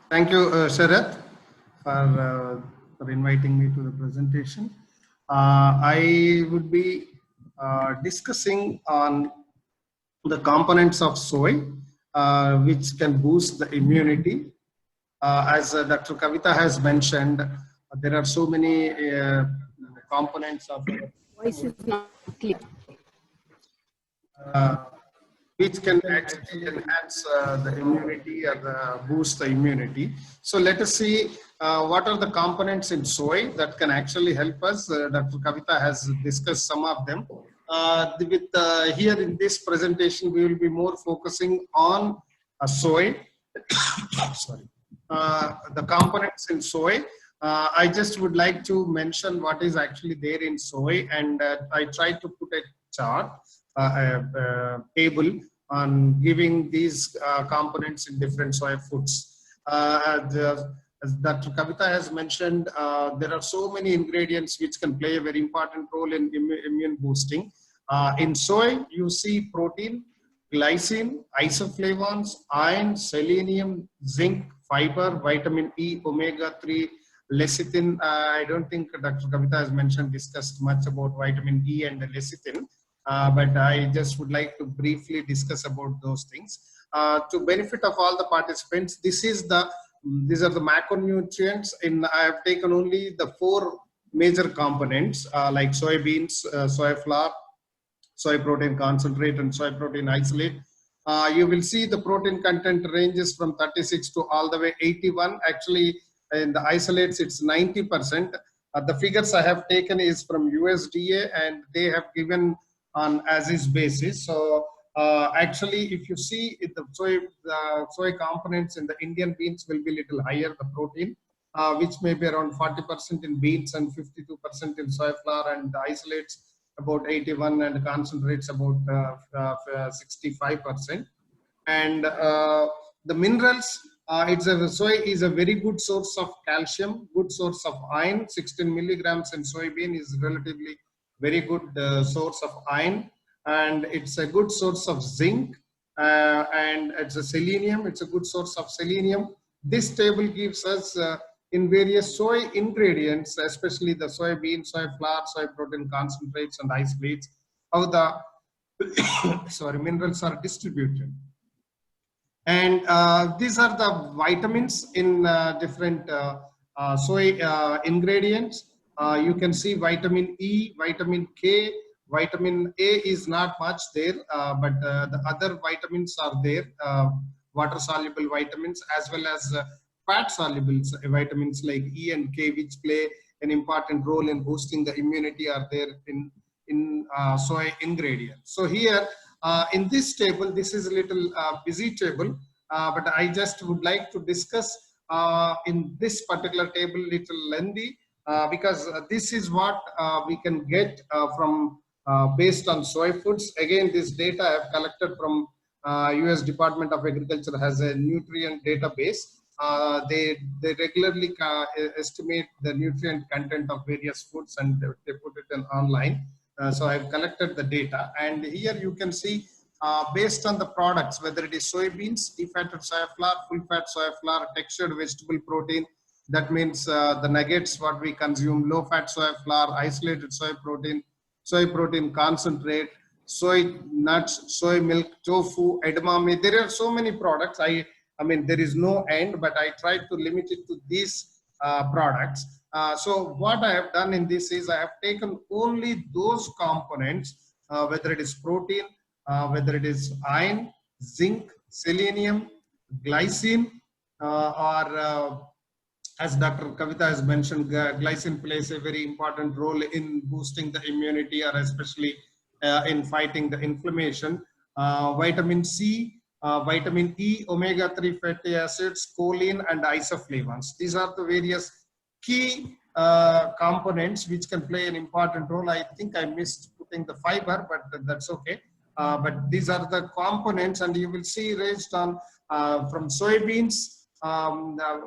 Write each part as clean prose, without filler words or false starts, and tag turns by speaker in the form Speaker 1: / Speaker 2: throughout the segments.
Speaker 1: Thank you, Sharath, for inviting me to the presentation. I would be discussing on the components of soy, which can boost the immunity. As Dr. Kavita has mentioned, there are so many components of our
Speaker 2: Voice is not clear.
Speaker 1: uh, which can actually enhance the immunity or boost the immunity. So let us see what are the components in soy that can actually help us. Dr. Kavita has discussed some of them. Here in this presentation, we will be more focusing on soy. Sorry, the components in soy. I just would like to mention what is actually there in soy, and I tried to put a chart, table on giving these components in different soy foods. As Dr. Kavita has mentioned, there are so many ingredients which can play a very important role in immune boosting. In soy, you see protein, glycine, isoflavones, iron, selenium, zinc, fiber, vitamin E, omega-3, lecithin. I don't think Dr. Kavita has discussed much about vitamin E and the lecithin, but I just would like to briefly discuss about those things. To benefit of all the participants, these are the macronutrients. I have taken only the 4 major components like soybeans, soy flour, soy protein concentrate, and soy protein isolate. You will see the protein content ranges from 36 to all the way 81. Actually, in the isolates, it's 90%. The figures I have taken is from USDA, and they have given on as is basis. So actually, if you see the soy components in the Indian beans will be little higher, the protein, which may be around 40% in beans and 52% in soy flour, and the isolates about 81, and concentrates about 65%. And the minerals, soy is a very good source of calcium, good source of iron. 16 milligrams in soybean is relatively very good source of iron, and it's a good source of zinc, and it's a selenium. It's a good source of selenium. This table gives us in various soy ingredients, especially the soybean, soy flour, soy protein concentrates, and isolates, how the minerals are distributed. And these are the vitamins in different soy ingredients. You can see vitamin E, vitamin K, vitamin A is not much there, but the other vitamins are there, water soluble vitamins, as well as fat soluble vitamins like E and K, which play an important role in boosting the immunity, are there in soy ingredients. So here in this table, this is a little busy table, but I just would like to discuss in this particular table little lengthy, because this is what we can get from based on soy foods. Again, this data I have collected from US Department of Agriculture has a nutrient database. They regularly estimate the nutrient content of various foods, and they put it in online. So I've collected the data, and here you can see based on the products, whether it is soybeans, defatted soy flour, full fat soy flour, textured vegetable protein, that means the nuggets what we consume, low fat soy flour, isolated soy protein concentrate, soy nuts, soy milk, tofu, edamame. There are so many products. I mean, there is no end, but I tried to limit it to these products. So what I have done in this is I have taken only those components, whether it is protein, whether it is iron, zinc, selenium, glycine, or as Dr. Kavita has mentioned, glycine plays a very important role in boosting the immunity, or especially in fighting the inflammation. Vitamin C, vitamin E, omega-3 fatty acids, choline, and isoflavones. These are the various key components which can play an important role. I think I missed putting the fiber, but that's okay. But these are the components, and you will see raised on from soybeans,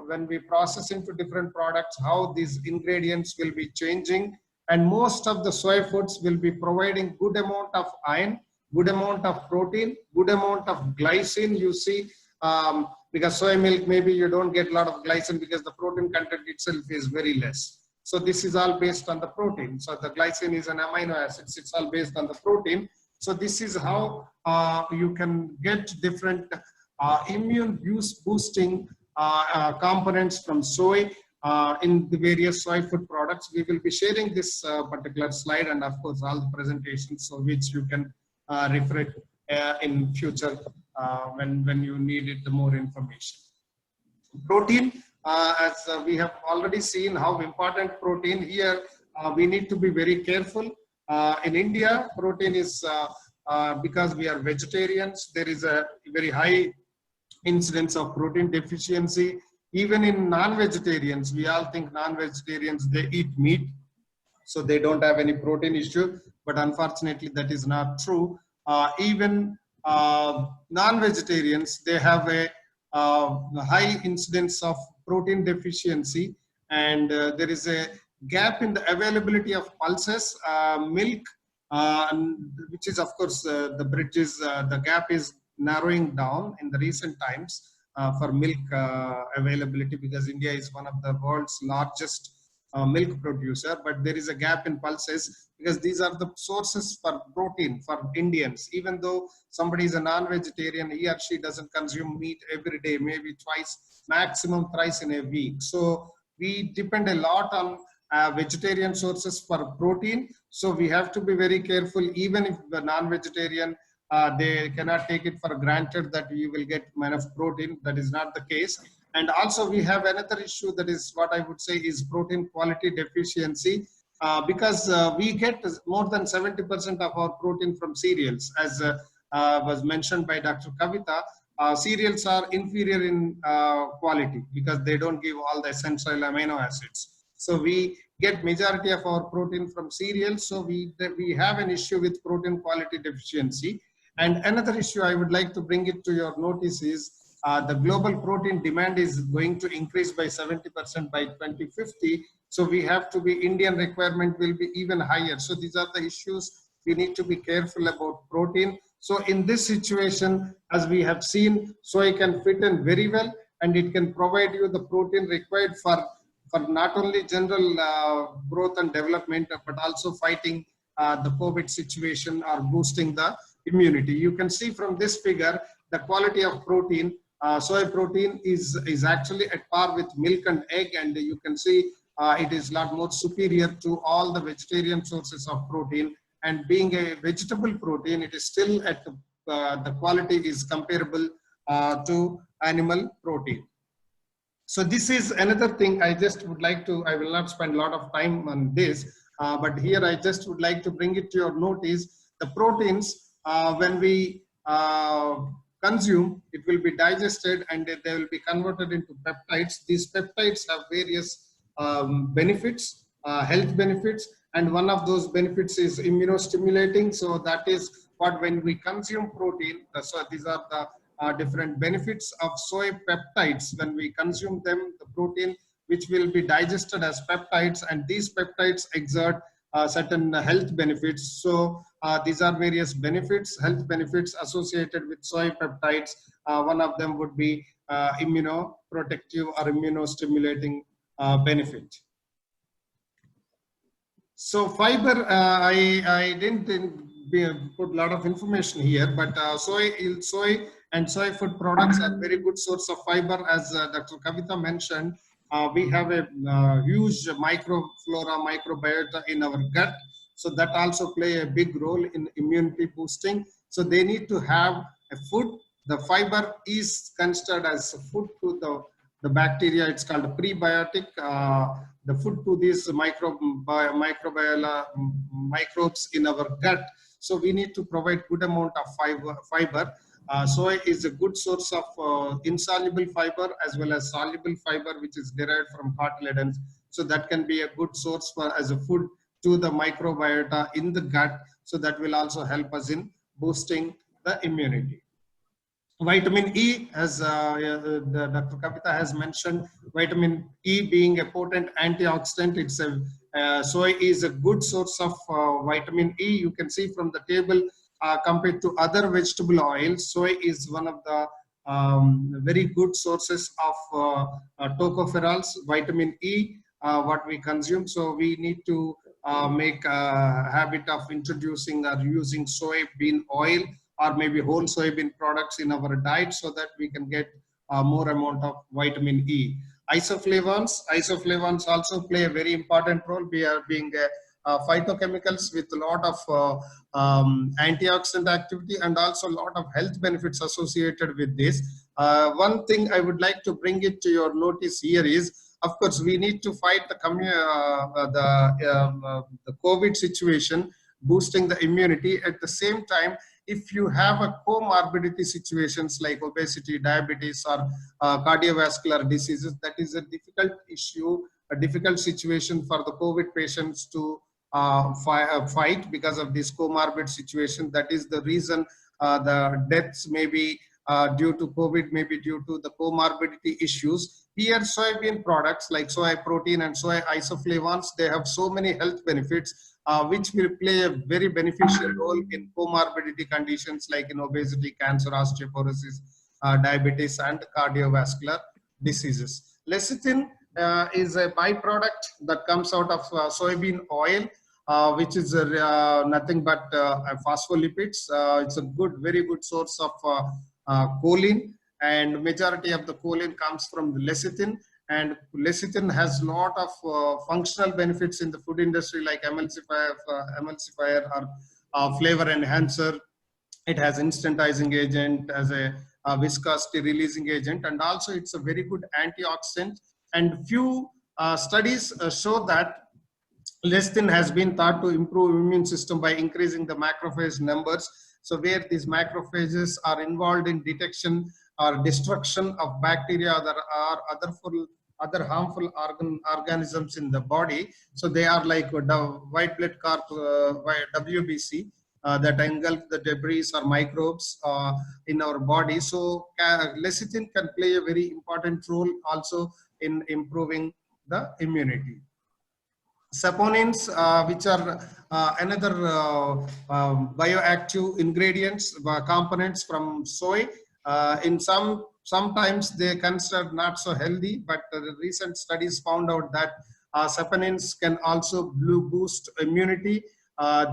Speaker 1: when we process into different products, how these ingredients will be changing. And most of the soy foods will be providing good amount of iron, good amount of protein, good amount of glycine. You see because soy milk, maybe you don't get a lot of glycine because the protein content itself is very less. So this is all based on the protein. So the glycine is an amino acid. It's all based on the protein. So this is how you can get different immune boosting components from soy in the various soy food products. We will be sharing this particular slide and of course all the presentations, so which you can refer it in future when you needed the more information. Protein, as we have already seen how important protein here, we need to be very careful. In India, protein is, because we are vegetarians, there is a very high incidence of protein deficiency. Even in non-vegetarians, we all think non-vegetarians, they eat meat, so they don't have any protein issue, but unfortunately that is not true. Even non-vegetarians, they have a high incidence of protein deficiency, and there is a gap in the availability of pulses, milk, which is of course the bridge is, the gap is narrowing down in the recent times for milk availability, because India is one of the world's largest milk producer, but there is a gap in pulses because these are the sources for protein for Indians. Even though somebody is a non-vegetarian, he or she doesn't consume meat every day, maybe twice, maximum thrice in a week. So we depend a lot on vegetarian sources for protein. So we have to be very careful. Even if the non-vegetarian, they cannot take it for granted that you will get enough protein. That is not the case. And also we have another issue, that is what I would say is protein quality deficiency, because we get more than 70% of our protein from cereals, as was mentioned by Dr. Kavita. Cereals are inferior in quality because they don't give all the essential amino acids. So we get majority of our protein from cereals. So we have an issue with protein quality deficiency. And another issue I would like to bring it to your notice is the global protein demand is going to increase by 70% by 2050. So we have to be, Indian requirement will be even higher. So these are the issues we need to be careful about protein. So in this situation, as we have seen, soy can fit in very well, and it can provide you the protein required for not only general growth and development, but also fighting the COVID situation or boosting the immunity. You can see from this figure the quality of protein. Soy protein is actually at par with milk and egg, and you can see it is a lot more superior to all the vegetarian sources of protein. And being a vegetable protein, it is still at the quality is comparable to animal protein. So this is another thing I just would like to, I will not spend a lot of time on this, but here I just would like to bring it to your notice. The proteins, when we consume, it will be digested and they will be converted into peptides. These peptides have various benefits, health benefits, and one of those benefits is immunostimulating. So that is what, when we consume protein, so these are the different benefits of soy peptides. When we consume them, the protein which will be digested as peptides, and these peptides exert certain health benefits. So these are various benefits, health benefits associated with soy peptides. One of them would be immunoprotective or immunostimulating benefit. So fiber, I didn't put a lot of information here, but soy and soy food products are very good source of fiber. As Dr. Kavita mentioned, we have a huge microflora, microbiota in our gut. So that also play a big role in immunity boosting. So they need to have a food. The fiber is considered as a food to the bacteria. It's called a prebiotic. The food to these microbial microbes in our gut. So we need to provide good amount of fiber. Soy is a good source of insoluble fiber as well as soluble fiber, which is derived from cotyledons. So that can be a good source for as a food to the microbiota in the gut. So that will also help us in boosting the immunity. Vitamin E, as Dr. Kavita has mentioned, vitamin E being a potent antioxidant, it's a soy is a good source of vitamin E. You can see from the table, compared to other vegetable oils, soy is one of the very good sources of tocopherols, vitamin E, what we consume. So we need to make a habit of introducing or using soybean oil or maybe whole soybean products in our diet so that we can get more amount of vitamin E. Isoflavones also play a very important role. We are being phytochemicals with a lot of antioxidant activity and also a lot of health benefits associated with this. One thing I would like to bring it to your notice here is, of course, we need to fight the COVID situation, boosting the immunity. At the same time, if you have a comorbidity situations like obesity, diabetes, or cardiovascular diseases, that is a difficult issue, a difficult situation for the COVID patients to fight because of this comorbid situation. That is the reason the deaths may be due to COVID, maybe due to the comorbidity issues. Here, soybean products like soy protein and soy isoflavones, they have so many health benefits, which will play a very beneficial role in comorbidity conditions like in obesity, cancer, osteoporosis, diabetes, and cardiovascular diseases. Lecithin is a byproduct that comes out of soybean oil, which is nothing but phospholipids. It's a very good source of choline, and majority of the choline comes from the lecithin. And lecithin has a lot of functional benefits in the food industry, like emulsifier or flavor enhancer. It has instantizing agent as a viscosity releasing agent, and also it's a very good antioxidant. And few studies show that lecithin has been thought to improve immune system by increasing the macrophage numbers. So where these macrophages are involved in detection or destruction of bacteria or other harmful organisms in the body. So they are like the white blood corp, WBC, that engulf the debris or microbes in our body. So lecithin can play a very important role also in improving the immunity. Saponins, which are another bioactive ingredients, components from soy. In sometimes they considered not so healthy, but recent studies found out that saponins can also boost immunity.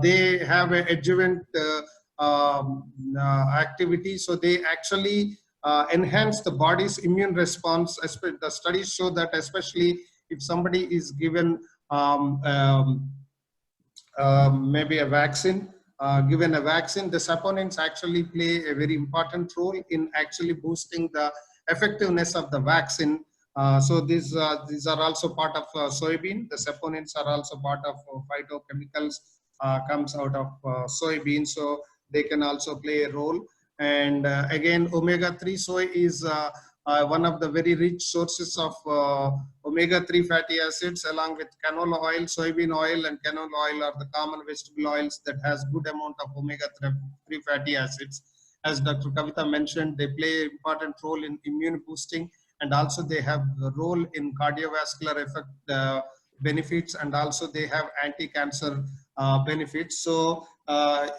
Speaker 1: They have an adjuvant activity, so they actually enhance the body's immune response. The studies show that especially if somebody is given maybe a vaccine, the saponins actually play a very important role in actually boosting the effectiveness of the vaccine. So these are also part of soybean. The saponins are also part of phytochemicals comes out of soybean, so they can also play a role. And again, omega-3 soy is one of the very rich sources of omega-3 fatty acids, along with canola oil. Soybean oil and canola oil are the common vegetable oils that has good amount of omega-3 fatty acids. As Dr. Kavita mentioned, they play an important role in immune boosting, and also they have a role in cardiovascular effect benefits, and also they have anti-cancer benefits. So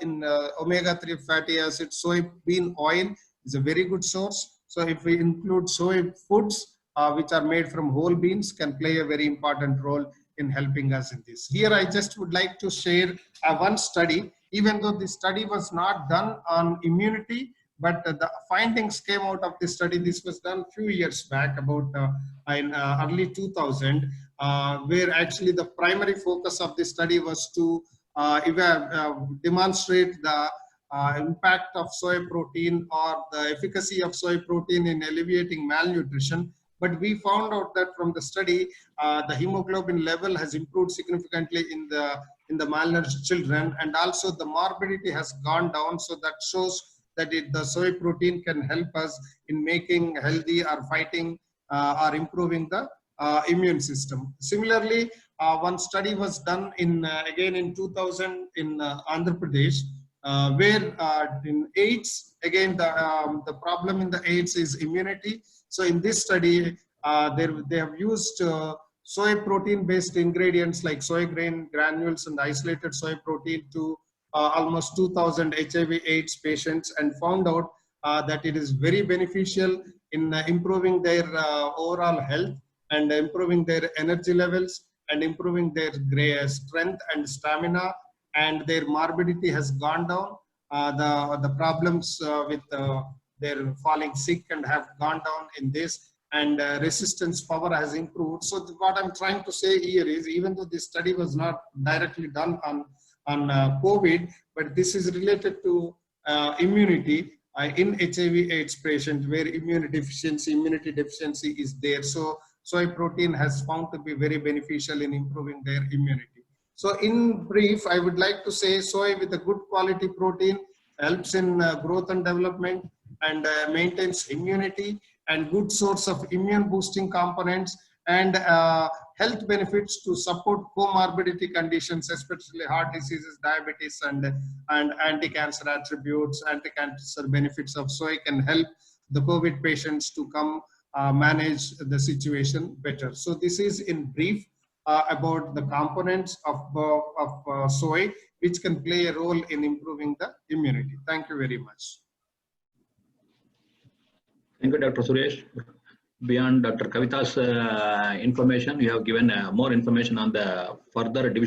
Speaker 1: in omega-3 fatty acids, soybean oil is a very good source. So if we include soy foods, which are made from whole beans, can play a very important role in helping us in this. Here, I just would like to share one study, even though this study was not done on immunity, but the findings came out of this study. This was done a few years back, about in early 2000, where actually the primary focus of this study was to demonstrate the impact of soy protein or the efficacy of soy protein in alleviating malnutrition. But we found out that from the study, the hemoglobin level has improved significantly in the malnourished children, and also the morbidity has gone down. So that shows that the soy protein can help us in making healthy or fighting or improving the immune system. Similarly, one study was done again in 2000 in Andhra Pradesh, where in AIDS, again the problem in the AIDS is immunity. So in this study, they have used soy protein based ingredients like soy grain granules and isolated soy protein to almost 2000 HIV AIDS patients, and found out that it is very beneficial in improving their overall health and improving their energy levels and improving their strength and stamina, and their morbidity has gone down. The problems with their falling sick and have gone down in this, and resistance power has improved. So what I'm trying to say here is, even though this study was not directly done on COVID, but this is related to immunity in HIV/AIDS patients where immunity deficiency is there. So soy protein has found to be very beneficial in improving their immunity. So in brief, I would like to say soy with a good quality protein helps in growth and development, and maintains immunity, and good source of immune boosting components, and health benefits to support comorbidity conditions, especially heart diseases, diabetes, and anti-cancer attributes. Anti-cancer benefits of soy can help the COVID patients to come manage the situation better. So this is in brief about the components of soy, which can play a role in improving the immunity. Thank you very much.
Speaker 3: Thank you, Dr. Suresh. Beyond Dr. Kavita's information, you have given more information on the further division